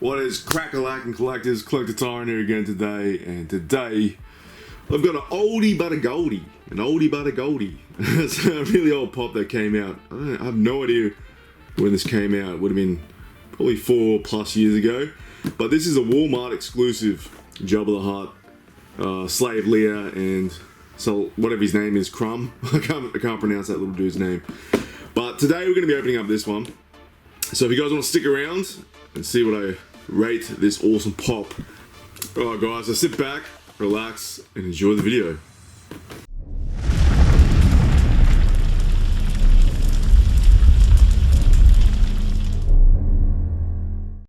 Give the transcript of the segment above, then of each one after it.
What is crack-a-lackin' collectors? Collector Tyrant here again today, and today I've got an oldie but a goldie. An oldie but a goldie. It's a really old pop that came out. I have no idea when this came out. It would have been probably 4+ years ago. But this is a Walmart exclusive Jabba the Hutt, Slave Leia and so whatever his name is, Crumb. I can't pronounce that little dude's name. But today we're going to be opening up this one. So if you guys want to stick around and see what I rate this awesome pop. Alright guys, so sit back, relax, and enjoy the video.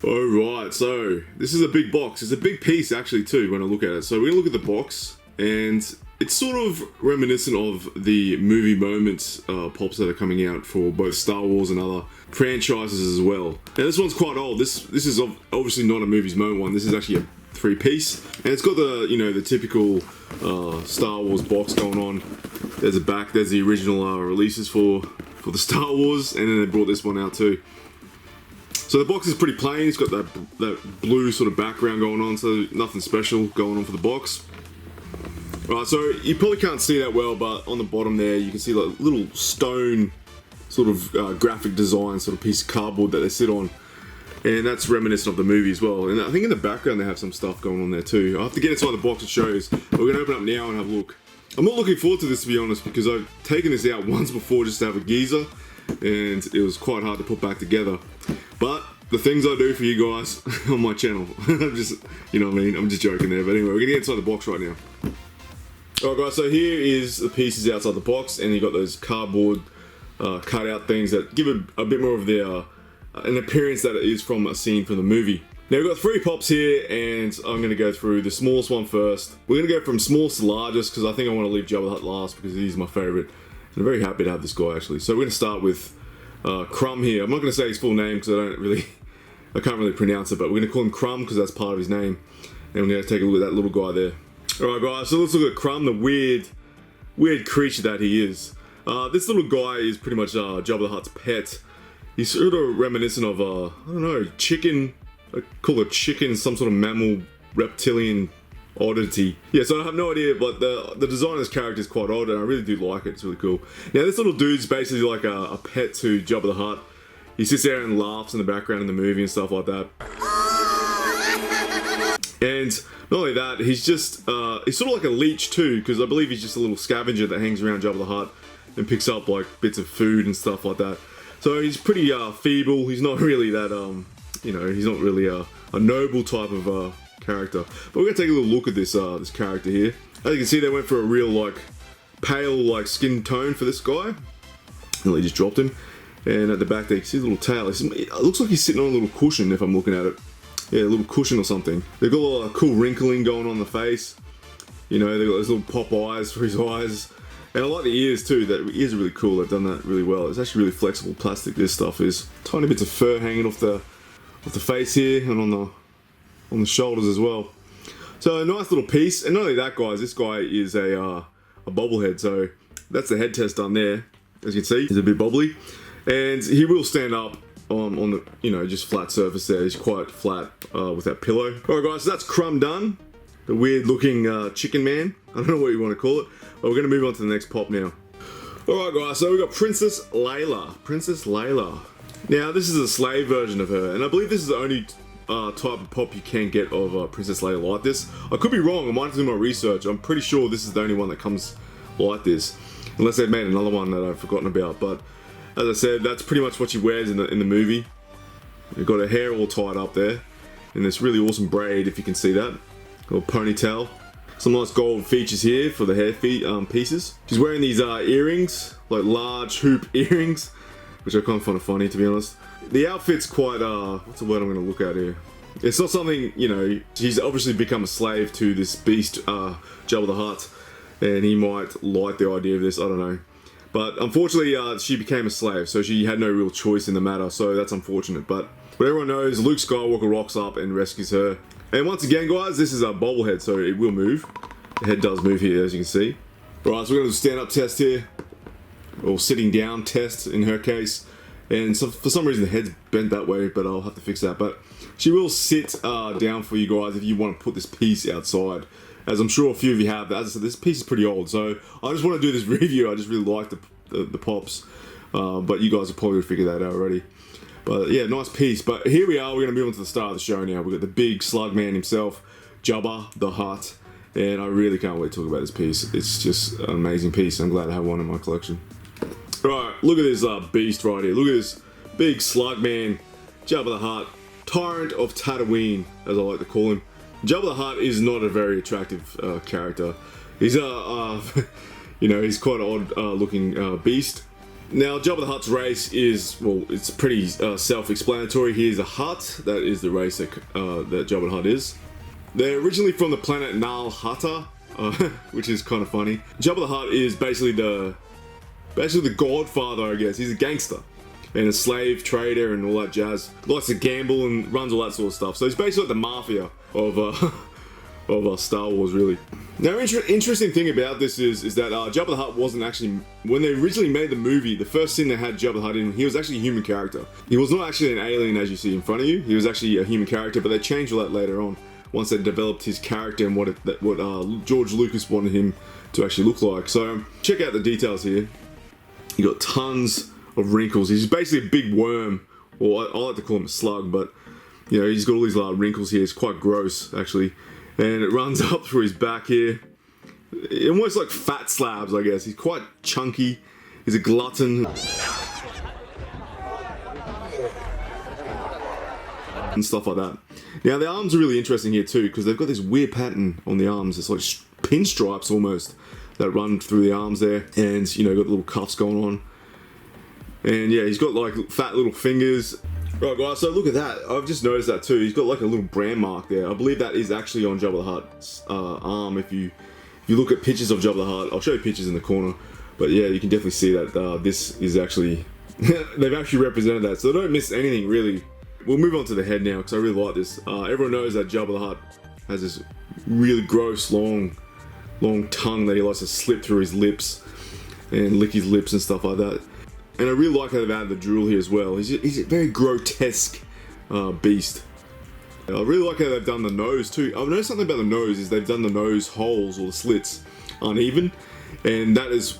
Alright, so this is a big box. It's a big piece actually too when I look at it. So we're going to look at the box, and it's sort of reminiscent of the movie moments pops that are coming out for both Star Wars and other franchises as well. Now this one's quite old. This is obviously not a movies moment one. This is actually a 3-piece, and it's got the the typical Star Wars box going on. There's a back. There's the original releases for the Star Wars, and then they brought this one out too. So the box is pretty plain. It's got that blue sort of background going on, so nothing special going on for the box. Right, so you probably can't see that well, but on the bottom there you can see like little stone sort of graphic design sort of piece of cardboard that they sit on, and that's reminiscent of the movie as well. And I think in the background they have some stuff going on there too. I have to get inside the box and show you, but we're going to open up now and have a look. I'm not looking forward to this, to be honest, because I've taken this out once before just to have a geezer, and it was quite hard to put back together. But the things I do for you guys on my channel, I'm just, you know what I mean, I'm just joking there. But anyway, we're going to get inside the box right now. Alright guys, so here is the pieces outside the box, and you got those cardboard cutout things that give a bit more of their an appearance that it is from a scene from the movie. Now we've got 3 pops here, and I'm going to go through the smallest one first. We're going to go from smallest to largest because I think I want to leave Jabba the Hutt last because he's my favourite. And I'm very happy to have this guy actually. So we're going to start with Crumb here. I'm not going to say his full name because I can't really pronounce it, but we're going to call him Crumb because that's part of his name. And we're going to take a look at that little guy there. Alright guys, so let's look at Crumb, the weird creature that he is. This little guy is pretty much Jabba the Hutt's pet. He's sort of reminiscent of, I don't know, chicken. I call it chicken, some sort of mammal, reptilian oddity. Yeah, so I have no idea, but the design of this character is quite odd, and I really do like it. It's really cool. Now this little dude's basically like a pet to Jabba the Hutt. He sits there and laughs in the background in the movie and stuff like that. And not only that, he's just, he's sort of like a leech too, because I believe he's just a little scavenger that hangs around Jabba the Hutt and picks up like bits of food and stuff like that. So he's pretty feeble. He's not really that, he's not really a noble type of character. But we're gonna take a little look at this this character here. As you can see, they went for a real like pale like skin tone for this guy. And they just dropped him. And at the back there, you can see the little tail. It looks like he's sitting on a little cushion if I'm looking at it. Yeah, a little cushion or something. They've got a lot of cool wrinkling going on the face. You know, they've got those little pop eyes for his eyes. And I like the ears too. The ears are really cool. They've done that really well. It's actually really flexible plastic, this stuff is. Tiny bits of fur hanging off the face here and on the shoulders as well. So a nice little piece. And not only that, guys, this guy is a bobblehead. So that's the head test done there. As you can see, he's a bit bobbly. And he will stand up on the, just flat surface there. He's quite flat with that pillow. Alright guys, so that's Crumb done. The weird looking chicken man. I don't know what you want to call it. But we're going to move on to the next pop now. Alright guys, so we've got Princess Leia. Princess Leia. Now this is a slave version of her, and I believe this is the only type of pop you can get of Princess Leia like this. I could be wrong, I might have to do my research. I'm pretty sure this is the only one that comes like this. Unless they've made another one that I've forgotten about, but as I said, that's pretty much what she wears in the movie. You've got her hair all tied up there in this really awesome braid, if you can see that. Little ponytail. Some nice gold features here for the hair pieces. She's wearing these earrings, like large hoop earrings, which I kind of find funny, to be honest. The outfit's quite, what's the word I'm going to look at here? It's not something, she's obviously become a slave to this beast, Jabba the Hutt, and he might like the idea of this, I don't know. But unfortunately, she became a slave, so she had no real choice in the matter, so that's unfortunate. But what everyone knows, Luke Skywalker rocks up and rescues her. And once again, guys, this is a bobblehead, so it will move. The head does move here, as you can see. Right, so we're going to do a stand-up test here. Or sitting down test, in her case. And so for some reason, the head's bent that way, but I'll have to fix that. But She will sit down for you guys if you want to put this piece outside, as I'm sure a few of you have. As I said, this piece is pretty old, so I just want to do this review. I just really like the pops, but you guys have probably figured that out already. But yeah, nice piece. But here we are, we're going to move on to the start of the show now. We've got the big slug man himself, Jabba the Hutt, and I really can't wait to talk about this piece. It's just an amazing piece. I'm glad I have one in my collection. Right, look at this beast right here. Look at this big slug man, Jabba the Hutt, Tyrant of Tatooine, as I like to call him. Jabba the Hutt is not a very attractive character. He's he's quite an odd looking beast. Now, Jabba the Hutt's race is, well, it's pretty self-explanatory. He is a Hutt. That is the race that Jabba the Hutt is. They're originally from the planet Nal Hutta, which is kind of funny. Jabba the Hutt is basically the godfather, I guess. He's a gangster and a slave trader and all that jazz. Likes to gamble and runs all that sort of stuff. So he's basically like the mafia of Star Wars, really. Now, interesting thing about this is that Jabba the Hutt wasn't actually, when they originally made the movie, the first scene they had Jabba the Hutt in, he was actually a human character. He was not actually an alien as you see in front of you. He was actually a human character, but they changed all that later on, once they developed his character and what George Lucas wanted him to actually look like. So check out the details here. You got tons of wrinkles. He's basically a big worm, or I like to call him a slug, but you know, he's got all these wrinkles here. It's quite gross, actually. And it runs up through his back here. Almost like fat slabs, I guess. He's quite chunky. He's a glutton. And stuff like that. Now, the arms are really interesting here too, because they've got this weird pattern on the arms. It's like pinstripes almost that run through the arms there. And, you know, got little cuffs going on. And yeah, he's got like fat little fingers. Right guys, so look at that. I've just noticed that too. He's got like a little brand mark there. I believe that is actually on Jabba the Hutt's arm. If you look at pictures of Jabba the Hutt, I'll show you pictures in the corner. But yeah, you can definitely see that this is actually, they've actually represented that. So they don't miss anything really. We'll move on to the head now because I really like this. Everyone knows that Jabba the Hutt has this really gross long tongue that he likes to slip through his lips and lick his lips and stuff like that. And I really like how they've added the drool here as well. He's a very grotesque beast. I really like how they've done the nose too. I've noticed something about the nose is they've done the nose holes or the slits uneven, and that is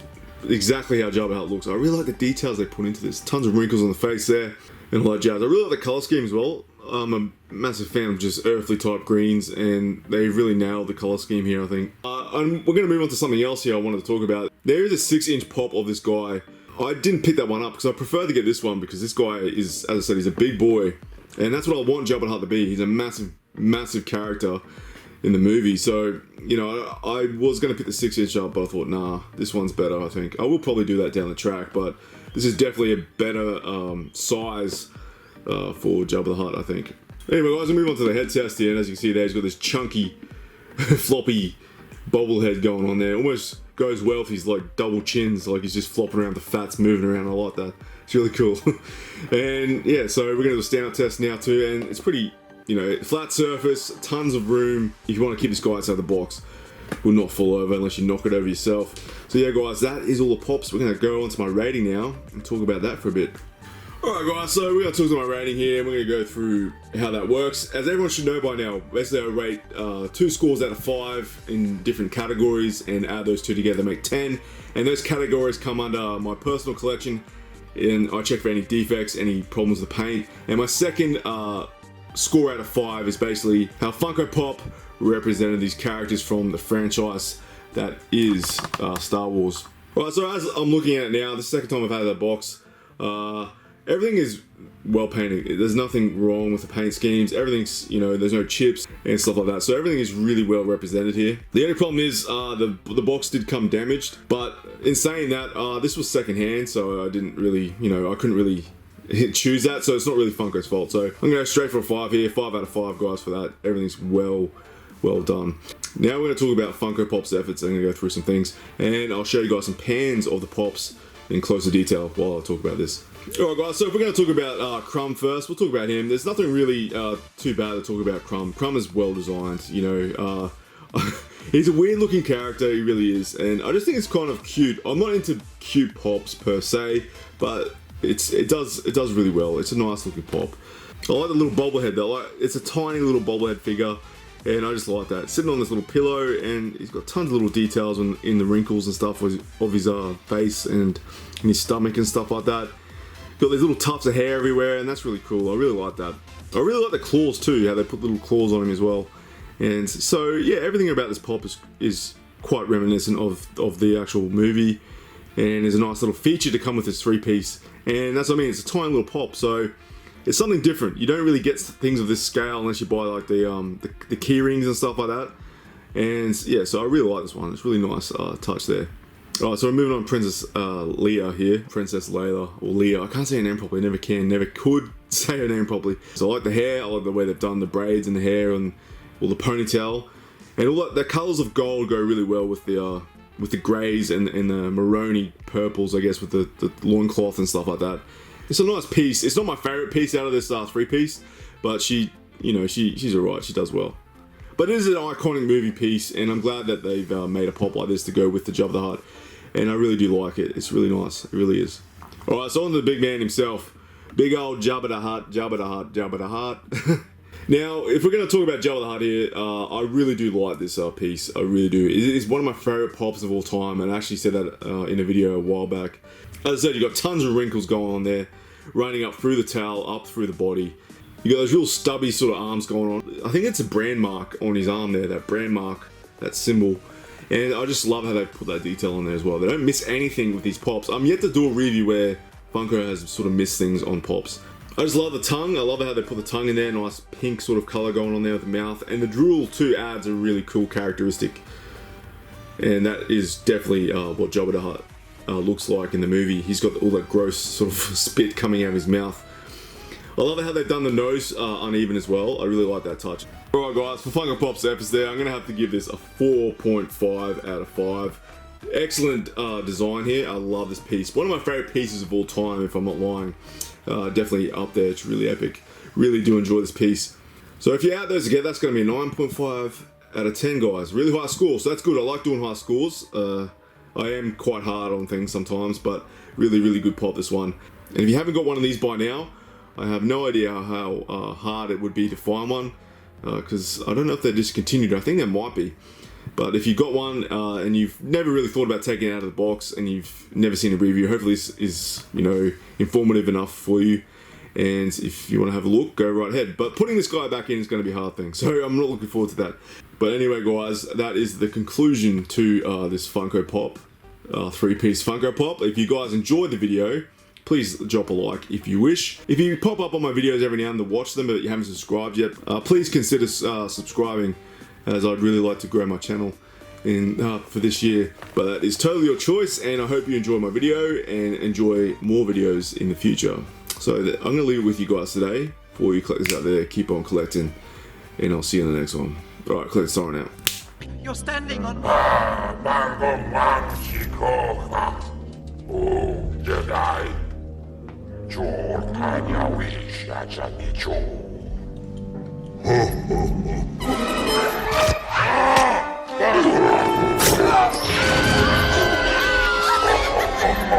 exactly how Jabba the Hutt looks. I really like the details they put into this. Tons of wrinkles on the face there and all that jazz. I really like the color scheme as well. I'm a massive fan of just earthly type greens, and they really nailed the color scheme here, I think. And we're going to move on to something else here I wanted to talk about. There is a 6-inch pop of this guy. I didn't pick that one up because I prefer to get this one because this guy is, as I said, he's a big boy. And that's what I want Jabba the Hutt to be. He's a massive character in the movie. So, you know, I was going to pick the 6-inch up, but I thought, nah, this one's better, I think. I will probably do that down the track, but this is definitely a better size for Jabba the Hutt, I think. Anyway, guys, we'll move on to the head test here. And as you can see there, he's got this chunky, floppy bobblehead going on there. Almost goes well if he's like double chins, like he's just flopping around, the fat's moving around. I like that. It's really cool. And yeah, so we're gonna do a stand-up test now too, and it's pretty, you know, flat surface, tons of room. If you want to keep this guy outside the box, will not fall over unless you knock it over yourself. So yeah, guys, that is all the pops. We're gonna go on to my rating now and talk about that for a bit. Alright guys, so we're going to talk about my rating here, and we're going to go through how that works. As everyone should know by now, basically I rate 2 scores out of 5 in different categories and add those two together to make 10. And those categories come under my personal collection, and I check for any defects, any problems with the paint. And my second score out of 5 is basically how Funko Pop represented these characters from the franchise that is Star Wars. Alright, so as I'm looking at it now, the second time I've had that box, everything is well painted. There's nothing wrong with the paint schemes. Everything's, you know, there's no chips and stuff like that. So everything is really well represented here. The only problem is the box did come damaged. But in saying that, this was secondhand, so I didn't really, you know, I couldn't really choose that. So it's not really Funko's fault. So I'm going to go straight for a 5 here. 5 out of 5, guys, for that. Everything's well done. Now we're going to talk about Funko Pop's efforts. I'm going to go through some things, and I'll show you guys some pans of the Pops in closer detail while I talk about this. Alright guys, so if we're going to talk about Crumb first, we'll talk about him. There's nothing really too bad to talk about Crumb. Crumb is well designed, you know. He's a weird looking character, he really is, and I just think it's kind of cute. I'm not into cute pops per se, but it does really well. It's a nice looking pop. I like the little bobblehead though. It's a tiny little bobblehead figure, and I just like that. Sitting on this little pillow, and he's got tons of little details in the wrinkles and stuff of his face and in his stomach and stuff like that. Got these little tufts of hair everywhere, and that's really cool. I really like that. I really like the claws too, how they put little claws on him as well. And so yeah, everything about this pop is quite reminiscent of the actual movie, and there's a nice little feature to come with this 3-piece. And that's what I mean, it's a tiny little pop, so it's something different. You don't really get things of this scale unless you buy like the key rings and stuff like that. And yeah, so I really like this one. It's really nice touch there. Alright, so we're moving on to Princess Leia here. Princess Leia, or Leia. I can't say her name properly, never can, never could say her name properly. So I like the hair, I like the way they've done the braids and the hair and all the ponytail. And all the colours of gold go really well with the greys and the maroni purples, I guess, with the loincloth and stuff like that. It's a nice piece. It's not my favourite piece out of this 3-piece, but she's alright, she does well. But it is an iconic movie piece, and I'm glad that they've made a pop like this to go with the Jabba the Hutt. And I really do like it. It's really nice. It really is. Alright, so on to the big man himself. Big old Jabba the Hutt, Jabba the Hutt, Jabba the Hutt. Now, if we're going to talk about Jabba the Hutt here, I really do like this piece. I really do. It's one of my favourite pops of all time, and I actually said that in a video a while back. As I said, you've got tons of wrinkles going on there, running up through the tail, up through the body. You got those real stubby sort of arms going on. I think it's a brand mark on his arm there, that brand mark, that symbol. And I just love how they put that detail on there as well. They don't miss anything with these pops. I'm yet to do a review where Funko has sort of missed things on pops. I just love the tongue. I love how they put the tongue in there, nice pink sort of colour going on there with the mouth. And the drool too adds a really cool characteristic. And that is definitely what Jabba the Hutt looks like in the movie. He's got all that gross sort of spit coming out of his mouth. I love how they've done the nose uneven as well. I really like that touch. Alright guys, for Funko Pop's episode there, I'm going to have to give this a 4.5 out of 5. Excellent design here. I love this piece. One of my favourite pieces of all time, if I'm not lying. Definitely up there. It's really epic. Really do enjoy this piece. So if you add those together, that's going to be a 9.5 out of 10, guys. Really high score, so that's good. I like doing high scores. I am quite hard on things sometimes, but really, really good pop, this one. And if you haven't got one of these by now, I have no idea how hard it would be to find one, because I don't know if they're discontinued. I think they might be. But if you've got one and you've never really thought about taking it out of the box and you've never seen a review, hopefully this is, informative enough for you. And if you want to have a look, go right ahead. But putting this guy back in is going to be a hard thing, so I'm not looking forward to that. But anyway, guys, that is the conclusion to this Funko Pop, 3-piece Funko Pop. If you guys enjoyed the video, please drop a like if you wish. If you pop up on my videos every now and then to watch them but you haven't subscribed yet, please consider subscribing, as I'd really like to grow my channel for this year. But that is totally your choice, and I hope you enjoy my video and enjoy more videos in the future. So I'm going to leave it with you guys today. For all you collectors out there, keep on collecting, and I'll see you in the next one. Alright, Collector Siren out. You're standing on... Jedi. Jor Kanya wish at